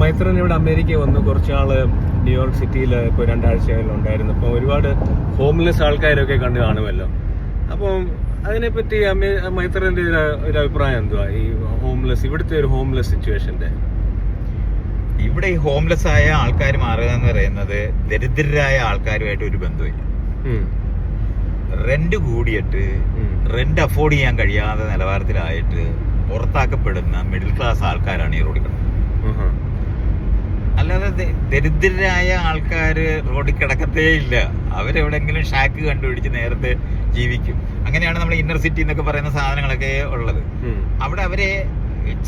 മൈത്രൻ ഇവിടെ അമേരിക്കയിൽ വന്ന് കുറച്ചാള് ന്യൂയോർക്ക് സിറ്റിയിൽ ഇപ്പോൾ 2 ആഴ്ചയായാലും ഉണ്ടായിരുന്നു. അപ്പോൾ ഒരുപാട് ഹോംലെസ് ആൾക്കാരൊക്കെ കണ്ടു കാണുമല്ലോ. അപ്പം അതിനെപ്പറ്റി മൈത്രന്റെ ഒരു അഭിപ്രായം എന്തുവാ ഈ ഹോംലെസ്, ഇവിടുത്തെ ഒരു ഹോംലെസ് സിറ്റുവേഷന്റെ? ഇവിടെ ഈ ഹോംലെസ് ആയ ആൾക്കാർ മാറുക എന്ന് പറയുന്നത് ദരിദ്രരായ ആൾക്കാരുമായിട്ട് ഒരു ബന്ധമില്ല. റെന്റ് കൂടിയിട്ട് റെന്റ് അഫോർഡ് ചെയ്യാൻ കഴിയാത്ത നിലവാരത്തിലായിട്ട് പുറത്താക്കപ്പെടുന്ന മിഡിൽ ക്ലാസ് ആൾക്കാരാണ് ഈ റോഡിൽ കിടക്കുന്നത്. അല്ലാതെ ദരിദ്രരായ ആൾക്കാര് റോഡിൽ കിടക്കത്തേ ഇല്ല. അവരെവിടെങ്കിലും ഷാക്ക് കണ്ടുപിടിച്ച് നേരത്തെ ജീവിക്കും. അങ്ങനെയാണ് നമ്മൾ ഇന്നർ സിറ്റി എന്നൊക്കെ പറയുന്ന സാധനങ്ങളൊക്കെ ഉള്ളത്. അവിടെ അവരെ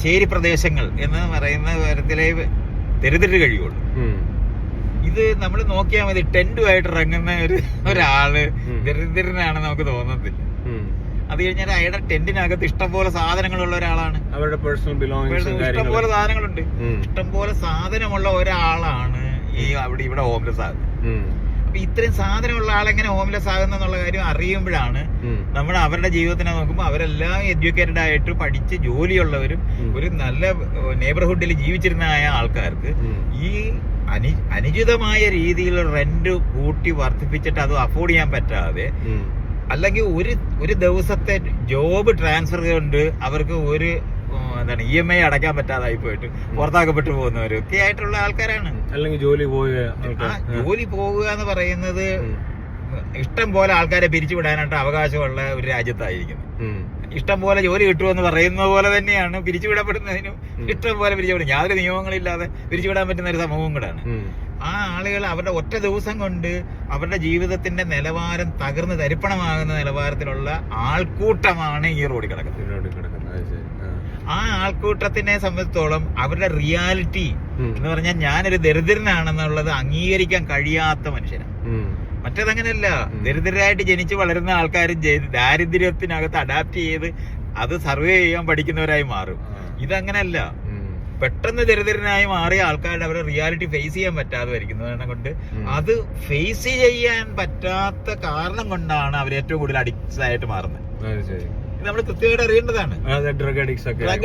ചേരി പ്രദേശങ്ങൾ എന്ന് പറയുന്ന തരത്തിലേ ദരിദ്രര് കഴിയുള്ളൂ. ഇത് നമ്മൾ നോക്കിയാൽ മതി, ടെന്റുമായിട്ട് ഇറങ്ങുന്ന ഒരാള് ദരിദ്രനാണെന്ന് നമുക്ക് തോന്നത്തില്ല. അത് കഴിഞ്ഞാൽ അയാളുടെ ടെന്റിനകത്ത് ഇഷ്ടംപോലെ സാധനങ്ങളുള്ള ഒരാളാണ്. അവരുടെ പേഴ്സണൽ ബിലോങ്ങിങ്സ്, ഇഷ്ടംപോലെ സാധനങ്ങളുണ്ട്. ഇഷ്ടംപോലെ സാധനമുള്ള ഒരാളാണ് ഇവിടെ ഹോംലെസ് ആകുന്നത്. അപ്പൊ ഇത്രയും സാധനമുള്ള ആളെങ്ങനെ ഹോംലെസ് ആകുന്ന എന്നുള്ള കാര്യം അറിയുമ്പോഴാണ് നമ്മൾ അവരുടെ ജീവിതത്തിനെ നോക്കുമ്പോൾ അവരെല്ലാം എഡ്യൂക്കേറ്റഡ് ആയിട്ട് പഠിച്ച് ജോലിയുള്ളവരും ഒരു നല്ല നെയ്ബർഹുഡിൽ ജീവിച്ചിരുന്ന ആൾക്കാർക്ക് ഈ അനുചിതമായ രീതിയിൽ റെന്റ് കൂട്ടി വർദ്ധിപ്പിച്ചിട്ട് അത് അഫോർഡ് ചെയ്യാൻ പറ്റാതെ, അല്ലെങ്കിൽ ഒരു ദിവസത്തെ ജോബ് ട്രാൻസ്ഫർ കൊണ്ട് അവർക്ക് ഒരു EMI അടയ്ക്കാൻ പറ്റാതായി പോയിട്ട് പുറത്താക്കപ്പെട്ടു പോകുന്നവരൊക്കെ ആയിട്ടുള്ള ആൾക്കാരാണ്. അല്ലെങ്കിൽ ജോലി പോകുക എന്ന് പറയുന്നത് ഇഷ്ടം പോലെ ആൾക്കാരെ പിരിച്ചുവിടാനായിട്ട് അവകാശമുള്ള ഒരു രാജ്യത്തായിരിക്കുന്നത്. ഇഷ്ടം പോലെ ജോലി കിട്ടുമെന്ന് പറയുന്ന പോലെ തന്നെയാണ് പിരിച്ചുവിടപ്പെടുന്നതിനും ഇഷ്ടം പോലെ പിരിച്ചുവിടും. യാതൊരു നിയമങ്ങളില്ലാതെ പിരിച്ചുവിടാൻ പറ്റുന്ന ഒരു സമൂഹം കൂടാണ്. ആ ആളുകൾ അവരുടെ ഒറ്റ ദിവസം കൊണ്ട് അവരുടെ ജീവിതത്തിന്റെ നിലവാരം തകർന്ന് തരിപ്പണമാകുന്ന നിലവാരത്തിലുള്ള ആൾക്കൂട്ടമാണ് ഈ റോഡിൽ കിടക്കുന്നത്. ആ ആൾക്കൂട്ടത്തിനെ സംബന്ധിച്ചോളം അവരുടെ റിയാലിറ്റി എന്ന് പറഞ്ഞാൽ ഞാനൊരു ദരിദ്രനാണെന്നുള്ളത് അംഗീകരിക്കാൻ കഴിയാത്ത മനുഷ്യനാണ്. മറ്റേതങ്ങനെയല്ല. ദരിദ്രരായിട്ട് ജനിച്ച് വളരുന്ന ആൾക്കാർ ദാരിദ്ര്യത്തിനകത്ത് അഡാപ്റ്റ് ചെയ്ത് അത് സർവേ ചെയ്യാൻ പഠിക്കുന്നവരായി മാറും. ഇതങ്ങനല്ല. പെട്ടെന്ന് ദരിദ്രനായി മാറിയ ആൾക്കാരുടെ അവരുടെ റിയാലിറ്റി ഫേസ് ചെയ്യാൻ പറ്റാതെ വരിക്കുന്നത് കൊണ്ട് അത് ഫേസ് ചെയ്യാൻ പറ്റാത്ത കാരണം കൊണ്ടാണ് അവർ ഏറ്റവും കൂടുതൽ അഡിക്ട്സ് ആയിട്ട് മാറുന്നത്. ഇത് നമ്മൾ കൃത്യമായിട്ട് അറിയേണ്ടതാണ്. ഡ്രഗ്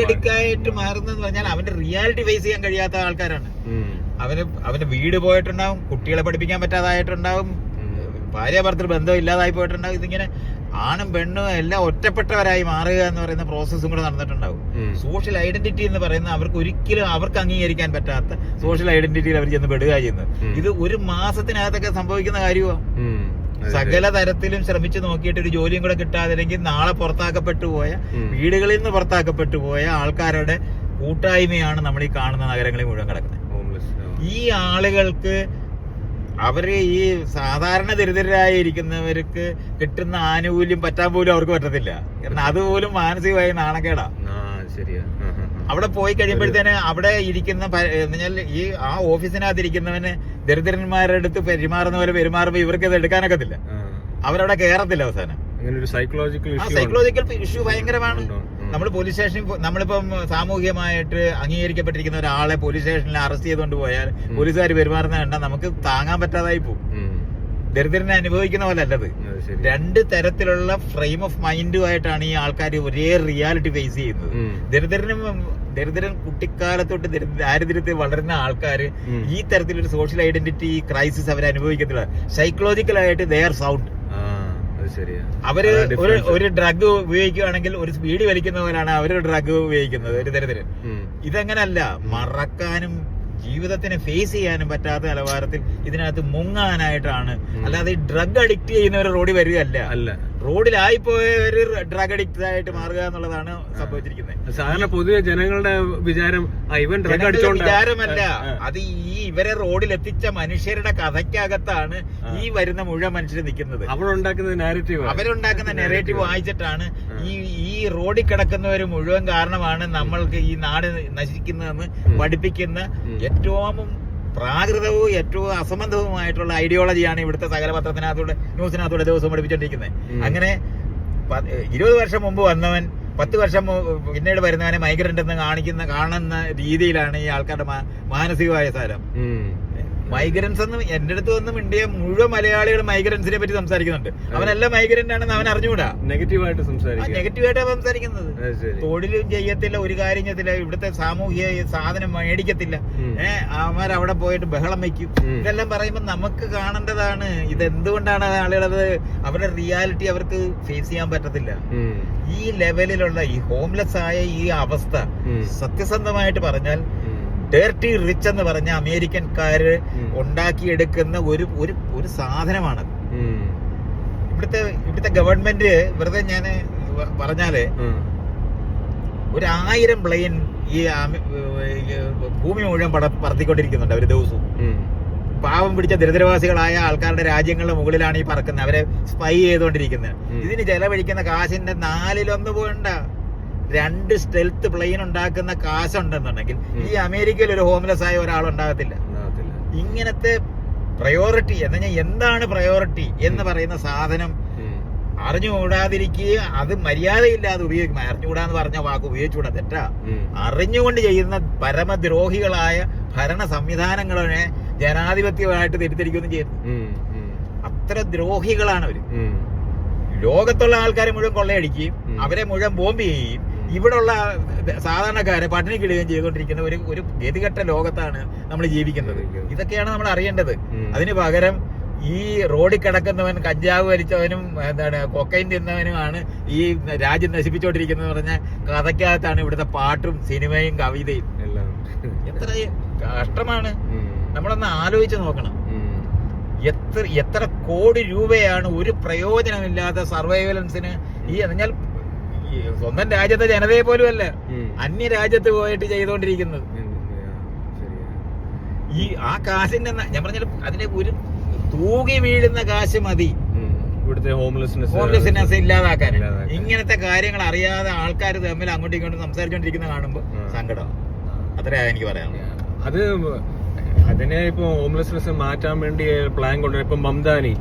അഡിക്റ്റ് ആയിട്ട് മാറുന്നതെന്ന് പറഞ്ഞാൽ അവന്റെ റിയാലിറ്റി ഫേസ് ചെയ്യാൻ കഴിയാത്ത ആൾക്കാരാണ്. അവന്റെ വീട് പോയിട്ടുണ്ടാവും, കുട്ടികളെ പഠിപ്പിക്കാൻ പറ്റാതായിട്ടുണ്ടാവും, ഭാര്യ ഭർത്തൃ ബന്ധം ഇല്ലാതായി പോയിട്ടുണ്ടാവും. ഇതിങ്ങനെ ആണും പെണ്ണും എല്ലാം ഒറ്റപ്പെട്ടവരായി മാറുക എന്ന് പറയുന്ന പ്രോസസ്സും കൂടെ നടന്നിട്ടുണ്ടാവും. സോഷ്യൽ ഐഡന്റിറ്റി എന്ന് പറയുന്ന അവർക്ക് ഒരിക്കലും അവർക്ക് അംഗീകരിക്കാൻ പറ്റാത്ത സോഷ്യൽ ഐഡന്റിറ്റിയിൽ അവർ ചെന്ന് പെടുക ചെയ്യുന്നത്. ഇത് ഒരു മാസത്തിനകത്തൊക്കെ സംഭവിക്കുന്ന കാര്യമാണ്. സകല തരത്തിലും ശ്രമിച്ചു നോക്കിയിട്ട് ഒരു ജോലിയും കൂടെ കിട്ടാതില്ലെങ്കിൽ നാളെ പുറത്താക്കപ്പെട്ടു പോയ, വീടുകളിൽ നിന്ന് പുറത്താക്കപ്പെട്ടു പോയ ആൾക്കാരുടെ കൂട്ടായ്മയാണ് നമ്മൾ ഈ കാണുന്ന നഗരങ്ങളിൽ മുഴുവൻ കിടക്കുന്നത്. ഈ ആളുകൾക്ക് അവര് ഈ സാധാരണ ദരിദ്രരായിരിക്കുന്നവർക്ക് കിട്ടുന്ന ആനുകൂല്യം പറ്റാൻ പോലും അവർക്ക് പറ്റത്തില്ല. കാരണം അതുപോലും മാനസികമായി നാണക്കേടാ. അവിടെ പോയി കഴിയുമ്പോഴത്തേന് അവിടെ ഇരിക്കുന്ന ഈ ആ ഓഫീസിനകത്ത് ഇരിക്കുന്നവന് ദരിദ്രന്മാരുടെ അടുത്ത് പെരുമാറുന്ന പോലെ പെരുമാറുമ്പോ ഇവർക്ക് അത് എടുക്കാനൊക്കത്തില്ല. അവരവിടെ കയറത്തില്ല. അവസാനം സൈക്കോളജിക്കൽ ഇഷ്യൂ ഭയങ്കരമാണ്. നമ്മൾ പോലീസ് സ്റ്റേഷനിൽ നമ്മളിപ്പം സാമൂഹികമായിട്ട് അംഗീകരിക്കപ്പെട്ടിരിക്കുന്ന ഒരാളെ പോലീസ് സ്റ്റേഷനിൽ അറസ്റ്റ് ചെയ്തുകൊണ്ട് പോയാൽ പോലീസുകാർ പെരുമാറുന്ന കണ്ടാൽ നമുക്ക് താങ്ങാൻ പറ്റാതായി പോകും. ദരിദ്രനെ അനുഭവിക്കുന്ന പോലെ അല്ലത്. രണ്ട് തരത്തിലുള്ള ഫ്രെയിം ഓഫ് മൈൻഡുമായിട്ടാണ് ഈ ആൾക്കാർ ഒരേ റിയാലിറ്റി ഫേസ് ചെയ്യുന്നത്. ദരിദ്രൻ കുട്ടിക്കാലത്തോട്ട് ദാരിദ്ര്യത്തിൽ വളരുന്ന ആൾക്കാര് ഈ തരത്തിലൊരു സോഷ്യൽ ഐഡന്റിറ്റി ക്രൈസിസ് അവർ അനുഭവിക്കത്തില്ല. സൈക്കോളജിക്കലായിട്ട് ദേ ആർ സൗണ്ട്. അവര് ഒരു ഡ്രഗ് ഉപയോഗിക്കുകയാണെങ്കിൽ ഒരു സ്പീഡ് വലിക്കുന്നവരാണ് അവര് ഡ്രഗ് ഉപയോഗിക്കുന്നത്, ഒരു ദരിദ്രൻ. ഇതങ്ങനല്ല. മറക്കാനും ജീവിതത്തിനെ ഫേസ് ചെയ്യാനും പറ്റാത്ത നിലവാരത്തിൽ ഇതിനകത്ത് മുങ്ങാനായിട്ടാണ്. അല്ലാതെ ഈ ഡ്രഗ് അഡിക്റ്റ് ചെയ്യുന്നവർ റോഡിൽ വരികയല്ല. റോഡിലായിപ്പോയവര് ഡ്രഗ് അഡിക്റ്റ് ആയിട്ട് മാറുക എന്നുള്ളതാണ് സംഭവിച്ചിരിക്കുന്നത്. സാധാരണ പൊതുവെ ജനങ്ങളുടെ വിചാരം ഇവൻ ഡ്രഗ് അടിച്ചോണ്ട് വിചാരമല്ല. അത് ഈ ഇവരെ റോഡിൽ എത്തിച്ച മനുഷ്യരുടെ കഥയ്ക്കകത്താണ് ഈ വരുന്ന മുഴുവൻ മനുഷ്യർ നിൽക്കുന്നത്. അവരുണ്ടാക്കുന്ന നെറേറ്റീവ് വായിച്ചിട്ടാണ് ഈ റോഡിൽ കിടക്കുന്നവര് മുഴുവൻ കാരണമാണ് നമ്മൾക്ക് ഈ നാട് നശിക്കുന്നതെന്ന് പഠിപ്പിക്കുന്ന ഏറ്റവും പ്രാകൃതവും ഏറ്റവും അസംബന്ധവുമായിട്ടുള്ള ഐഡിയോളജിയാണ് ഇവിടുത്തെ സകല പത്രത്തിനകത്തൂടെ ന്യൂസിനകത്തൂടെ ദിവസം പഠിപ്പിച്ചോണ്ടിരിക്കുന്നത്. അങ്ങനെ 20 വർഷം മുമ്പ് വന്നവൻ 10 വർഷം പിന്നീട് വരുന്നവനെ മൈഗ്രന്റ് എന്ന് കാണുന്ന രീതിയിലാണ് ഈ ആൾക്കാരുടെ മാനസികമായ സാരം. മൈഗ്രൻസ് ഒന്നും എന്റെ അടുത്ത് വന്നും ഇന്ത്യ മുഴുവൻ മലയാളികൾ മൈഗ്രൻസിനെ പറ്റി സംസാരിക്കുന്നുണ്ട്. അവനെല്ലാം മൈഗ്രന്റ് ആണെന്ന് അവൻ അറിഞ്ഞുകൂടാ. നെഗറ്റീവായിട്ട് സംസാരിക്കും. നെഗറ്റീവായിട്ടാണ് സംസാരിക്കുന്നത്. തൊഴിലും ചെയ്യത്തില്ല, ഒരു കാര്യം ചെയ്യത്തില്ല, ഇവിടുത്തെ സാമൂഹിക സാധനം മേടിക്കത്തില്ല, അവന്മാർ അവിടെ പോയിട്ട് ബഹളം വയ്ക്കും. ഇതെല്ലാം പറയുമ്പോൾ നമുക്ക് കാണേണ്ടതാണ് ഇതെന്തുകൊണ്ടാണ് ആളുകളത് അവരുടെ റിയാലിറ്റി അവർക്ക് ഫേസ് ചെയ്യാൻ പറ്റത്തില്ല. ഈ ലെവലിലുള്ള ഈ ഹോംലെസ് ആയ ഈ അവസ്ഥ സത്യസന്ധമായിട്ട് പറഞ്ഞാൽ ഡേർട്ടി റിച്ച് എന്ന് പറഞ്ഞ അമേരിക്കൻകാര് ഉണ്ടാക്കിയെടുക്കുന്ന ഒരു സാധനമാണ്. ഇവിടുത്തെ ഗവൺമെന്റ് വെറുതെ ഞാൻ പറഞ്ഞാല് 1000 പ്ലെയിൻ ഈ ഭൂമി മുഴുവൻ പറത്തിക്കൊണ്ടിരിക്കുന്നുണ്ട് അവര് ദിവസവും. പാവം പിടിച്ച ദരിദ്രവാസികളായ ആൾക്കാരുടെ രാജ്യങ്ങളുടെ മുകളിലാണ് ഈ പറക്കുന്നത്, അവരെ സ്പൈ ചെയ്തുകൊണ്ടിരിക്കുന്നത്. ഇതിന് ചെലവഴിക്കുന്ന കാശിന്റെ 4/1 പോകണ്ട. 2 സ്റ്റെൽത്ത് പ്ലെയിൻ ഉണ്ടാക്കുന്ന കാശുണ്ടെന്നുണ്ടെങ്കിൽ ഈ അമേരിക്കയിൽ ഒരു ഹോംലെസ് ആയ ഒരാളുണ്ടാകത്തില്ല. ഇങ്ങനത്തെ പ്രയോറിറ്റി എന്ന് പറഞ്ഞാൽ എന്താണ് പ്രയോറിറ്റി എന്ന് പറയുന്ന സാധനം അറിഞ്ഞുകൂടാതിരിക്കുകയും അത് മര്യാദയില്ലാതെ ഉപയോഗിക്കും. അറിഞ്ഞുകൂടാന്ന് പറഞ്ഞ വാക്ക് ഉപയോഗിച്ചുകൂടാ, തെറ്റാ. അറിഞ്ഞുകൊണ്ട് ചെയ്യുന്ന പരമദ്രോഹികളായ ഭരണ സംവിധാനങ്ങളെ ജനാധിപത്യമായിട്ട് തിരിച്ചടിക്കുകയൊന്നും ചെയ്യുന്നു. അത്ര ദ്രോഹികളാണ് അവര്. ലോകത്തുള്ള ആൾക്കാരെ മുഴുവൻ കൊള്ളയടിക്കുകയും അവരെ മുഴുവൻ ബോംബ് ചെയ്യുകയും ഇവിടെയുള്ള സാധാരണക്കാരെ പട്ടിണിക്കിടുകയും ചെയ്തുകൊണ്ടിരിക്കുന്ന ഒരു ഗതികെട്ട ലോകത്താണ് നമ്മൾ ജീവിക്കുന്നത്. ഇതൊക്കെയാണ് നമ്മൾ അറിയേണ്ടത്. അതിന് പകരം ഈ റോഡിൽ കിടക്കുന്നവൻ, കഞ്ചാവ് വലിച്ചവനും കൊക്കൈൻ തിന്നവനുമാണ് ഈ രാജ്യം നശിപ്പിച്ചുകൊണ്ടിരിക്കുന്നത് പറഞ്ഞ കഥയ്ക്കകത്താണ് ഇവിടുത്തെ പാട്ടും സിനിമയും കവിതയും. എത്ര കഷ്ടമാണ്. നമ്മളൊന്ന് ആലോചിച്ച് നോക്കണം. എത്ര കോടി രൂപയാണ് ഒരു പ്രയോജനമില്ലാത്ത സർവൈവലൻസിന് ഈ എന്നാൽ സ്വന്തം രാജ്യത്തെ ജനതയെ പോലും അല്ല അന്യ രാജ്യത്ത് പോയിട്ട് ചെയ്തുകൊണ്ടിരിക്കുന്നത്. ഈ ആ കാശിന്റെ ഞാൻ പറഞ്ഞാൽ അതിന് ഒരു തൂകി വീഴുന്ന കാശ് മതി ഇവിടുത്തെ ഹോംലെസ്നെസ് ഇല്ലാതാക്കാൻ. ഇങ്ങനത്തെ കാര്യങ്ങൾ അറിയാതെ ആൾക്കാർ തമ്മിൽ അങ്ങോട്ടും ഇങ്ങോട്ടും സംസാരിച്ചോണ്ടിരിക്കുന്ന കാണുമ്പോ സങ്കടം. അത്രയാ എനിക്ക് പറയാം. അത് അതിനെ ഇപ്പൊ ഹോംലെസ്നെസ് മാറ്റാൻ വേണ്ടി പ്ലാൻ കൊണ്ടുവരും. ഇപ്പൊ മംദാനി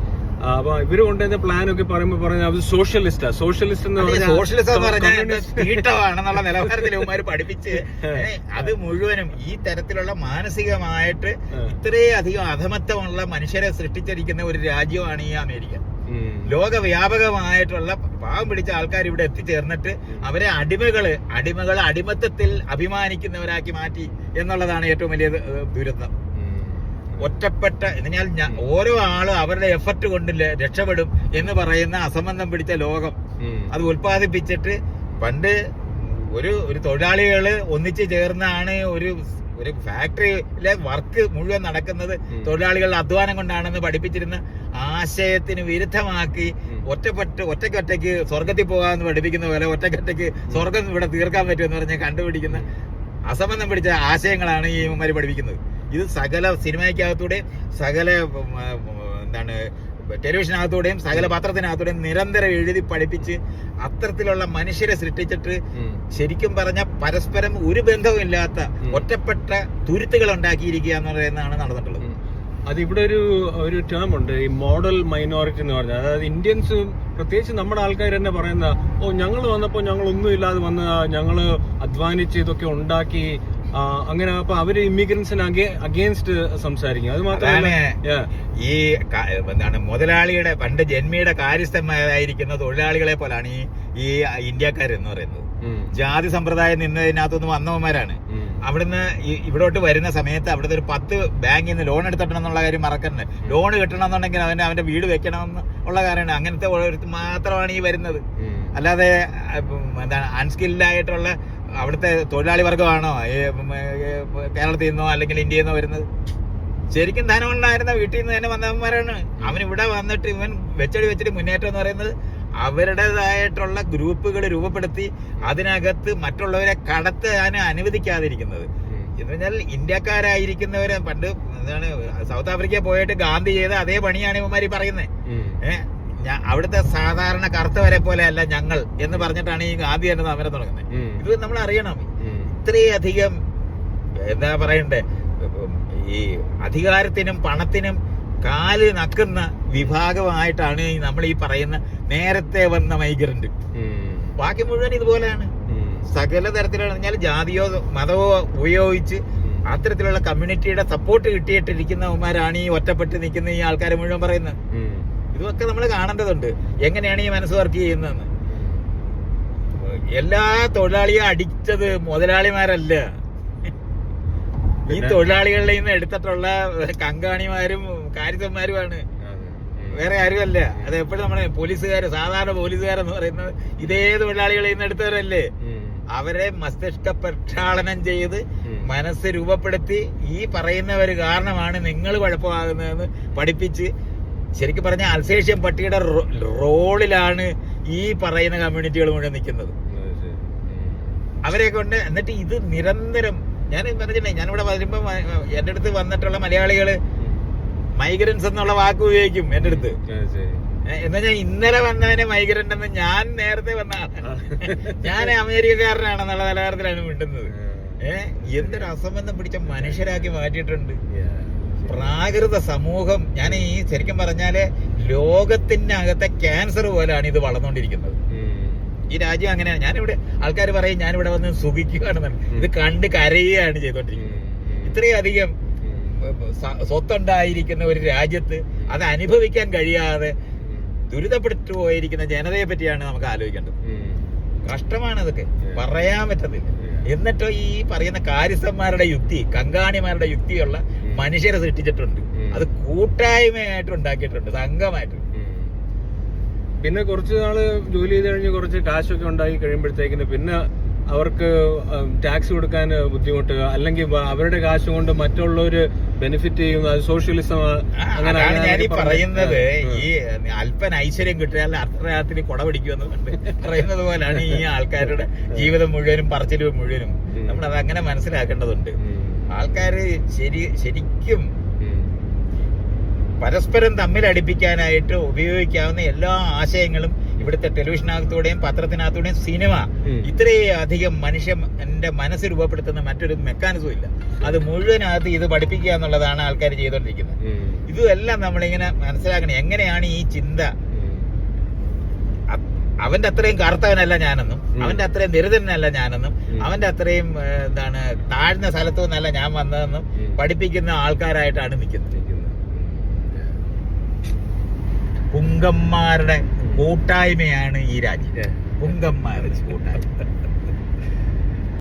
അപ്പൊ ഇവര് കൊണ്ടുവരുന്ന പ്ലാൻ ഒക്കെ പറയുമ്പോ പറഞ്ഞാൽ അത് സോഷ്യലിസ്റ്റ് എന്ന് പറഞ്ഞാൽ നിലവാരത്തിൽ പഠിപ്പിച്ച് അത് മുഴുവനും ഈ തരത്തിലുള്ള മാനസികമായിട്ട് ഇത്രയധികം അധമത്വമുള്ള മനുഷ്യരെ സൃഷ്ടിച്ചിരിക്കുന്ന ഒരു രാജ്യമാണ് ഈ അമേരിക്ക. ലോകവ്യാപകമായിട്ടുള്ള പാവം പിടിച്ച ആൾക്കാർ ഇവിടെ എത്തിച്ചേർന്നിട്ട് അവരെ അടിമത്തത്തിൽ അഭിമാനിക്കുന്നവരാക്കി മാറ്റി എന്നുള്ളതാണ് ഏറ്റവും വലിയ ദുരന്തം. ഒറ്റപ്പെട്ട എന്നാൽ ഓരോ ആളും അവരുടെ എഫർട്ട് കൊണ്ട് രക്ഷപ്പെടും എന്ന് പറയുന്ന അസംബന്ധം പിടിച്ച ലോകം അത് ഉൽപ്പാദിപ്പിച്ചിട്ട് പണ്ട് ഒരു തൊഴിലാളികള് ഒന്നിച്ച് ചേർന്നാണ് ഒരു ഫാക്ടറിയിലെ വർക്ക് മുഴുവൻ നടക്കുന്നത് തൊഴിലാളികളുടെ അധ്വാനം കൊണ്ടാണെന്ന് പഠിപ്പിച്ചിരുന്ന ആശയത്തിന് വിരുദ്ധമാക്കി ഒറ്റയ്ക്ക് സ്വർഗത്തിൽ പോകാമെന്ന് പഠിപ്പിക്കുന്ന പോലെ ഒറ്റയ്ക്ക് സ്വർഗം ഇവിടെ തീർക്കാൻ പറ്റുമെന്ന് പറഞ്ഞ് കണ്ടുപിടിക്കുന്ന അസംബന്ധം പിടിച്ച ആശയങ്ങളാണ് ഈ ഇവന്മാര് പഠിപ്പിക്കുന്നത്. ഇത് സകല സിനിമയ്ക്കകത്തൂടെയും സകല ടെലിവിഷനകത്തൂടെയും സകല പത്രത്തിനകത്തൂടെയും നിരന്തരം എഴുതി പഠിപ്പിച്ച് അത്തരത്തിലുള്ള മനുഷ്യരെ സൃഷ്ടിച്ചിട്ട് ശരിക്കും പറഞ്ഞ പരസ്പരം ഒരു ബന്ധവുമില്ലാത്ത ഒറ്റപ്പെട്ട തുരുത്തുകൾ ഉണ്ടാക്കിയിരിക്കുക എന്ന് പറയുന്നതാണ് നടന്നിട്ടുള്ളത്. അതിവിടെ ഒരു ടേം ഉണ്ട്, ഈ മോഡൽ മൈനോറിറ്റി എന്ന് പറഞ്ഞാൽ. അതായത് ഇന്ത്യൻസ് പ്രത്യേകിച്ച് നമ്മുടെ ആൾക്കാർ തന്നെ പറയുന്ന ഞങ്ങൾ വന്നപ്പോൾ ഞങ്ങൾ ഒന്നും ഇല്ലാതെ വന്ന് ഞങ്ങള് അധ്വാനിച്ച് ഇതൊക്കെ ഉണ്ടാക്കി അങ്ങനെ. അപ്പൊ അവര് ഇമിഗ്രൻസിന് അഗേൻസ്റ്റ് സംസാരിക്കും. അത് മാത്രമല്ല ഈ മുതലാളിയുടെ പണ്ട് ജന്മിയുടെ കാര്യസ്ഥന്മാരായിരിക്കുന്ന തൊഴിലാളികളെ പോലാണ് ഈ ഇന്ത്യക്കാരെന്ന് പറയുന്നത്. ജാതി സമ്പ്രദായം നിന്നതിനകത്തുനിന്ന് വന്നവന്മാരാണ്. അവിടുന്ന് ഇവിടോട്ട് വരുന്ന സമയത്ത് അവിടുത്തെ ഒരു 10 ബാങ്കിൽ നിന്ന് ലോൺ എടുത്തിട്ടണം എന്നുള്ള കാര്യം മറക്കരുത്. ലോൺ കിട്ടണം എന്നുണ്ടെങ്കിൽ അവന്റെ വീട് വെക്കണമെന്ന് ഉള്ള കാര്യമാണ്. അങ്ങനത്തെ മാത്രമാണ് ഈ വരുന്നത്. അല്ലാതെ അൺസ്കിൽഡ് ആയിട്ടുള്ള അവിടുത്തെ തൊഴിലാളി വർഗമാണോ കേരളത്തിൽ നിന്നോ അല്ലെങ്കിൽ ഇന്ത്യയിൽ നിന്നോ വരുന്നത്? ശരിക്കും ധനമുണ്ടായിരുന്ന വീട്ടിൽ നിന്ന് തന്നെ വന്നവന്മാരാണ്. അവൻ ഇവിടെ വന്നിട്ട് ഇവൻ വെച്ചടി മുന്നേറ്റം എന്ന് പറയുന്നത് അവരുടേതായിട്ടുള്ള ഗ്രൂപ്പുകൾ രൂപപ്പെടുത്തി അതിനകത്ത് മറ്റുള്ളവരെ കടത്താൻ അനുവദിക്കാതിരിക്കുന്നത്. എന്ന് പറഞ്ഞാൽ ഇന്ത്യക്കാരായിരിക്കുന്നവരെ പണ്ട് സൗത്ത് ആഫ്രിക്ക പോയിട്ട് ഗാന്ധി ചെയ്ത അതേ പണിയാണ് ഇവന്മാർ പറയുന്നത്. അവിടുത്തെ സാധാരണ കറുത്തവരെ പോലെ അല്ല ഞങ്ങൾ എന്ന് പറഞ്ഞിട്ടാണ് ഈ ഗാന്ധി തന്നെ സമരം തുടങ്ങുന്നത്. ഇത് നമ്മൾ അറിയണം. ഇത്രയധികം എന്താ പറയണ്ടേ, ഈ അധികാരത്തിനും പണത്തിനും കാല് നക്കുന്ന വിഭാഗമായിട്ടാണ് നമ്മൾ ഈ പറയുന്ന നേരത്തെ വന്ന മൈഗ്രന്റ്. ബാക്കി മുഴുവൻ ഇതുപോലെയാണ്. സകല തരത്തിലുള്ള ജാതിയോ മതമോ ഉപയോഗിച്ച് അത്തരത്തിലുള്ള കമ്മ്യൂണിറ്റിയുടെ സപ്പോർട്ട് കിട്ടിയിട്ടിരിക്കുന്നവന്മാരാണ് ഈ ഒറ്റപ്പെട്ട് നിൽക്കുന്ന ഈ ആൾക്കാർ മുഴുവൻ പറയുന്നത്. ഇതൊക്കെ നമ്മൾ കാണേണ്ടതുണ്ട്, എങ്ങനെയാണ് ഈ മനസ്സ് വർക്ക് ചെയ്യുന്നതെന്ന്. എല്ലാ തൊഴിലാളിയെ അടിച്ചത് മുതലാളിമാരല്ല, ഈ തൊഴിലാളികളിൽ നിന്ന് എടുത്തിട്ടുള്ള കങ്കാണിമാരും കാര്യസ്ഥന്മാരുമാണ്, വേറെ ആരുമല്ല. അത് എപ്പോഴും നമ്മളെ പോലീസുകാർ, സാധാരണ പോലീസുകാരെന്ന് പറയുന്നത് ഇതേ തൊഴിലാളികളിൽ നിന്ന് എടുത്തവരല്ലേ. അവരെ മസ്തിഷ്ക പ്രക്ഷാളനം ചെയ്ത് മനസ്സ് രൂപപ്പെടുത്തി ഈ പറയുന്നവർ കാരണമാണ് നിങ്ങൾ കുഴപ്പമാകുന്നതെന്ന് പഠിപ്പിച്ച്, ശരിക്കും പറഞ്ഞാൽ അൽസേഷ്യൻ പട്ടിയുടെ റോളിലാണ് ഈ പറയുന്ന കമ്മ്യൂണിറ്റികൾ മുഴുവൻ നിൽക്കുന്നത്. അവരെ കൊണ്ട് എന്നിട്ട് ഇത് നിരന്തരം, ഞാൻ പറഞ്ഞിട്ടുണ്ടേ, ഞാനിവിടെ വരുമ്പോ എന്റെ അടുത്ത് വന്നിട്ടുള്ള മലയാളികള് മൈഗ്രൻസ് എന്നുള്ള വാക്ക് ഉപയോഗിക്കും എന്റെ അടുത്ത്. എന്നാ ഞാൻ ഇന്നലെ വന്നവനെ മൈഗ്രന്റ് എന്ന് ഞാൻ നേരത്തെ വന്ന ഞാൻ അമേരിക്കക്കാരനാണെന്നുള്ള നിലവാരത്തിലാണ് മിണ്ടുന്നത്. എന്തൊരു അസംബന്ധം പിടിച്ച മനുഷ്യരാക്കി മാറ്റിയിട്ടുണ്ട് പ്രാകൃത സമൂഹം. ഞാൻ ഈ ശരിക്കും പറഞ്ഞാല് ലോകത്തിന്റെ അകത്തെ ക്യാൻസർ പോലെയാണ് ഇത് വളർന്നുകൊണ്ടിരിക്കുന്നത്. ഈ രാജ്യം അങ്ങനെയാണ്. ഞാനിവിടെ ആൾക്കാർ പറയും ഞാനിവിടെ വന്ന് സുഖിക്കുകയാണെന്നാണ്, ഇത് കണ്ട് കരയുകയാണ് ചെയ്തോണ്ടിരിക്കുന്നത്. ഇത്രയധികം സ്വത്തുണ്ടായിരിക്കുന്ന ഒരു രാജ്യത്ത് അത് അനുഭവിക്കാൻ കഴിയാതെ ദുരിതപ്പെട്ടു പോയിരിക്കുന്ന ജനതയെ പറ്റിയാണ് നമുക്ക് ആലോചിക്കേണ്ടത്. കഷ്ടമാണ് അതൊക്കെ, പറയാൻ പറ്റത്തില്ല. എന്നിട്ടോ ഈ പറയുന്ന കാര്യസ്ഥന്മാരുടെ യുക്തി, കങ്കാണിമാരുടെ യുക്തിയുള്ള മനുഷ്യരെ സൃഷ്ടിച്ചിട്ടുണ്ട്. അത് കൂട്ടായ്മയായിട്ട് ഉണ്ടാക്കിയിട്ടുണ്ട്, സംഘമായിട്ട്. പിന്നെ കുറച്ച് നാള് ജോലി ചെയ്ത് കഴിഞ്ഞ് കുറച്ച് കാശൊക്കെ ഉണ്ടാക്കി കഴിയുമ്പോഴത്തേക്കിന് പിന്നെ അവർക്ക് ടാക്സ് കൊടുക്കാൻ ബുദ്ധിമുട്ട്, അല്ലെങ്കിൽ അവരുടെ കാശ് കൊണ്ട് മറ്റുള്ളവര് ബെനിഫിറ്റ് ചെയ്യുന്നു, അത് സോഷ്യലിസം. അങ്ങനെ ഞാൻ ഈ പറയുന്നത്, ഈ അല്പൻ ഐശ്വര്യം കിട്ടിയാൽ അർദ്ധരാത്രി കൊട പിടിക്കുമെന്ന് പറയുന്നത് പോലാണ് ഈ ആൾക്കാരുടെ ജീവിതം മുഴുവനും, പറച്ചിലും മുഴുവനും. നമ്മളത് അങ്ങനെ മനസ്സിലാക്കേണ്ടതുണ്ട്. ആൾക്കാര് ശരിക്കും പരസ്പരം തമ്മിൽ അടുപ്പിക്കാനായിട്ട് ഉപയോഗിക്കാവുന്ന എല്ലാ ആശയങ്ങളും ഇവിടുത്തെ ടെലിവിഷനകത്തൂടെയും പത്രത്തിനകത്തൂടെയും സിനിമ, ഇത്രയധികം മനുഷ്യന്റെ മനസ്സ് രൂപപ്പെടുത്തുന്ന മറ്റൊരു മെക്കാനിസം ഇല്ല. അത് മുഴുവനകത്ത് ഇത് പഠിപ്പിക്കുക എന്നുള്ളതാണ് ആൾക്കാർ ചെയ്തുകൊണ്ടിരിക്കുന്നത്. ഇതെല്ലാം നമ്മളിങ്ങനെ മനസ്സിലാക്കണം. എങ്ങനെയാണ് ഈ ചിന്ത, അവന്റെ അത്രയും കറുത്തവനല്ല ഞാനെന്നും, അവന്റെ അത്രയും ദരിദ്രനല്ല ഞാനെന്നും, അവന്റെ അത്രയും എന്താണ് താഴ്ന്ന സ്ഥലത്തു നിന്നല്ല ഞാൻ വന്നതെന്നും പഠിപ്പിക്കുന്ന ആൾക്കാരായിട്ടാണ് നിൽക്കുന്നത്. പുങ്കന്മാരുടെ കൂട്ടായ്മയാണ് ഈ രാജ്യം, പുങ്കന്മാരുടെ കൂട്ടായ്മ.